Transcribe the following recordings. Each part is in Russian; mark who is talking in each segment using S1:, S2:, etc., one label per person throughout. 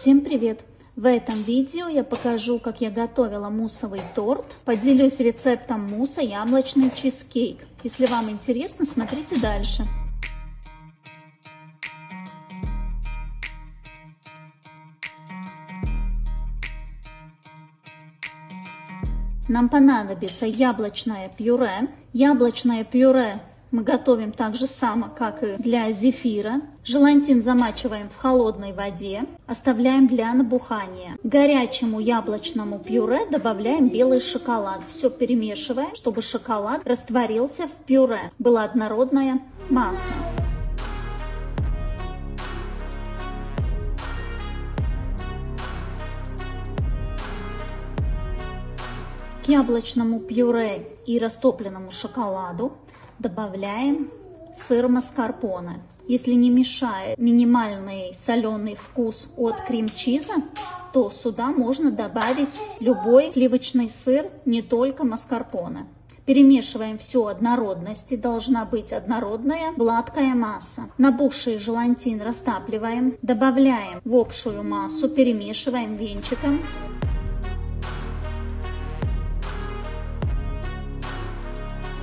S1: Всем привет! В этом видео я покажу, как я готовила муссовый торт. Поделюсь рецептом мусса яблочный чизкейк. Если вам интересно, смотрите дальше. Нам понадобится яблочное пюре. Яблочное пюре мы готовим так же само, как и для зефира. Желатин замачиваем в холодной воде, оставляем для набухания. К горячему яблочному пюре добавляем белый шоколад. Все перемешиваем, чтобы шоколад растворился в пюре. Была однородная масса. К яблочному пюре и растопленному шоколаду добавляем сыр маскарпоне. Если не мешает минимальный соленый вкус от крем-чиза, то сюда можно добавить любой сливочный сыр, не только маскарпоне. Перемешиваем все однородности, должна быть однородная гладкая масса. Набухший желатин растапливаем, добавляем в общую массу, перемешиваем венчиком.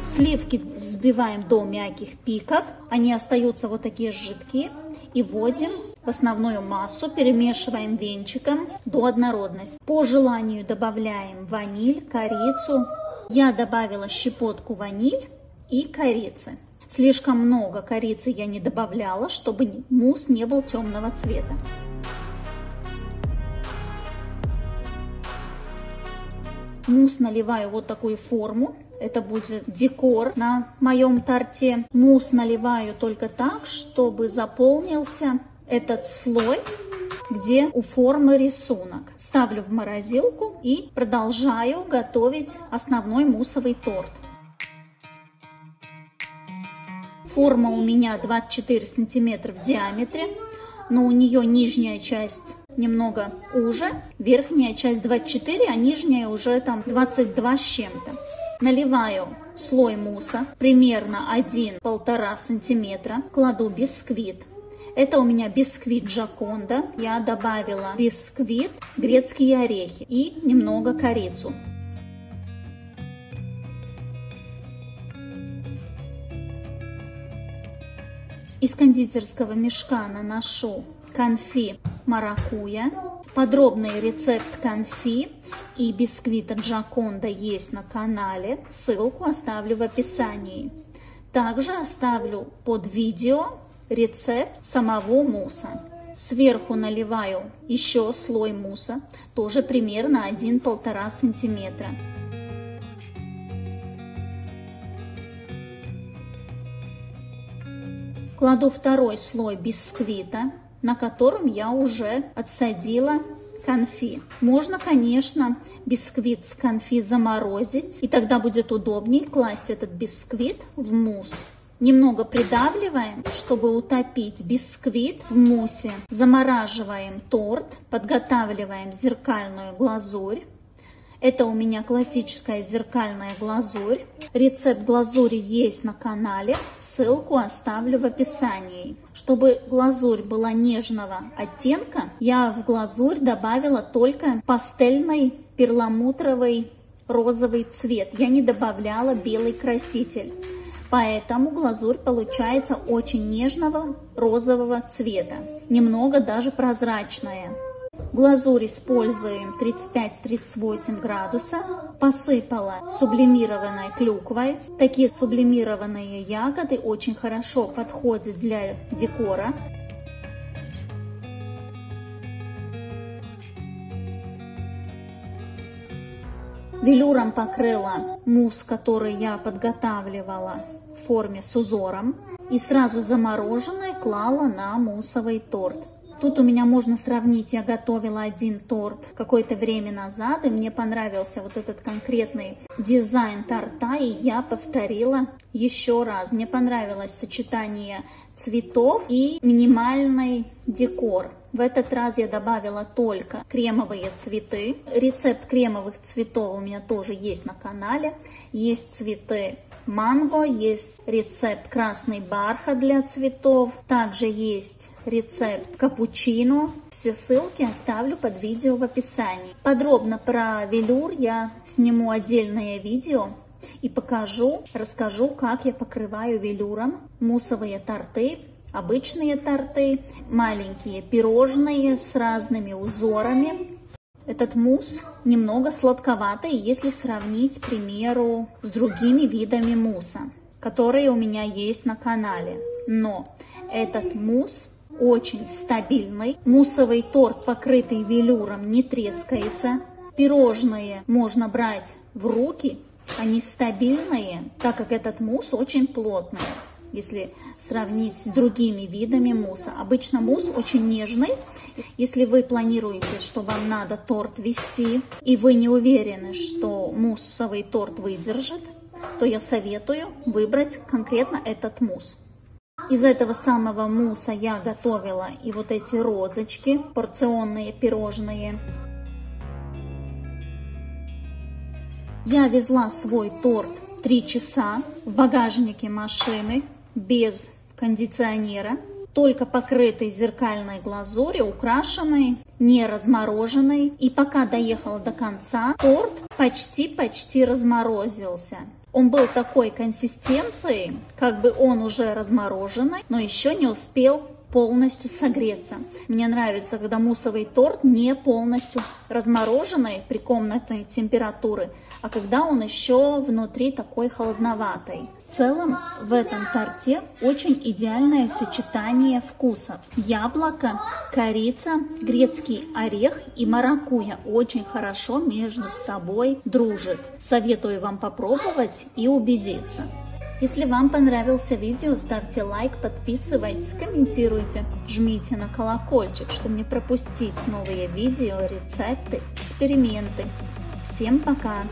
S1: Сливки взбиваем до мягких пиков, они остаются вот такие жидкие, и вводим в основную массу, перемешиваем венчиком до однородности. По желанию добавляем ваниль, корицу. Я добавила щепотку ваниль и корицы. Слишком много корицы я не добавляла, чтобы мусс не был темного цвета. Мусс наливаю вот такую форму. Это будет декор на моем торте. Мусс наливаю только так, чтобы заполнился этот слой, где у формы рисунок. Ставлю в морозилку и продолжаю готовить основной муссовый торт. Форма у меня 24 сантиметра в диаметре, но у нее нижняя часть немного уже, верхняя часть 24, а нижняя уже там 22 с чем-то. Наливаю слой мусса, примерно 1-1,5 сантиметра, кладу бисквит. Это у меня бисквит Джоконда. Я добавила бисквит, грецкие орехи и немного корицу. Из кондитерского мешка наношу конфи маракуйя. Подробный рецепт конфи и бисквита Джоконда есть на канале. Ссылку оставлю в описании. Также оставлю под видео рецепт самого мусса. Сверху наливаю еще слой мусса, тоже примерно 1-1,5 сантиметра. Кладу второй слой бисквита, на котором я уже отсадила конфи. Можно, конечно, бисквит с конфи заморозить, и тогда будет удобнее класть этот бисквит в мусс. Немного придавливаем, чтобы утопить бисквит в муссе. Замораживаем торт, подготавливаем зеркальную глазурь. Это у меня классическая зеркальная глазурь. Рецепт глазури есть на канале, ссылку оставлю в описании. Чтобы глазурь была нежного оттенка, я в глазурь добавила только пастельный перламутровый розовый цвет. Я не добавляла белый краситель. Поэтому глазурь получается очень нежного розового цвета, немного даже прозрачная. Глазурь используем 35-38 градусов. Посыпала сублимированной клюквой. Такие сублимированные ягоды очень хорошо подходят для декора. Велюром покрыла мусс, который я подготавливала в форме с узором. И сразу замороженный клала на муссовый торт. Тут у меня можно сравнить, я готовила один торт какое-то время назад, и мне понравился вот этот конкретный дизайн торта, и я повторила еще раз. Мне понравилось сочетание цветов и минимальный декор. В этот раз я добавила только кремовые цветы. Рецепт кремовых цветов у меня тоже есть на канале. Есть цветы манго, есть рецепт красный бархат для цветов. Также есть рецепт капучино. Все ссылки оставлю под видео в описании. Подробно про велюр я сниму отдельное видео и расскажу, как я покрываю велюром муссовые торты, обычные торты, маленькие пирожные с разными узорами. Этот мусс немного сладковатый, если сравнить, к примеру, с другими видами мусса, которые у меня есть на канале. Но этот мусс очень стабильный. Муссовый торт, покрытый велюром, не трескается. Пирожные можно брать в руки, они стабильные, так как этот мусс очень плотный. Если сравнить с другими видами мусса. Обычно мусс очень нежный. Если вы планируете, что вам надо торт вести, и вы не уверены, что муссовый торт выдержит, то я советую выбрать конкретно этот мусс. Из этого самого мусса я готовила и вот эти розочки, порционные пирожные. Я везла свой торт 3 часа в багажнике машины, без кондиционера, только покрытый зеркальной глазурью, украшенный, не размороженный. И пока доехала до конца, торт почти разморозился. Он был такой консистенции, как бы он уже размороженный, но еще не успел полностью согреться. Мне нравится, когда муссовый торт не полностью размороженный при комнатной температуре, а когда он еще внутри такой холодноватый. В целом в этом торте очень идеальное сочетание вкусов. Яблоко, корица, грецкий орех и маракуйя очень хорошо между собой дружат. Советую вам попробовать и убедиться. Если вам понравилось видео, ставьте лайк, подписывайтесь, комментируйте, жмите на колокольчик, чтобы не пропустить новые видео, рецепты, эксперименты. Всем пока!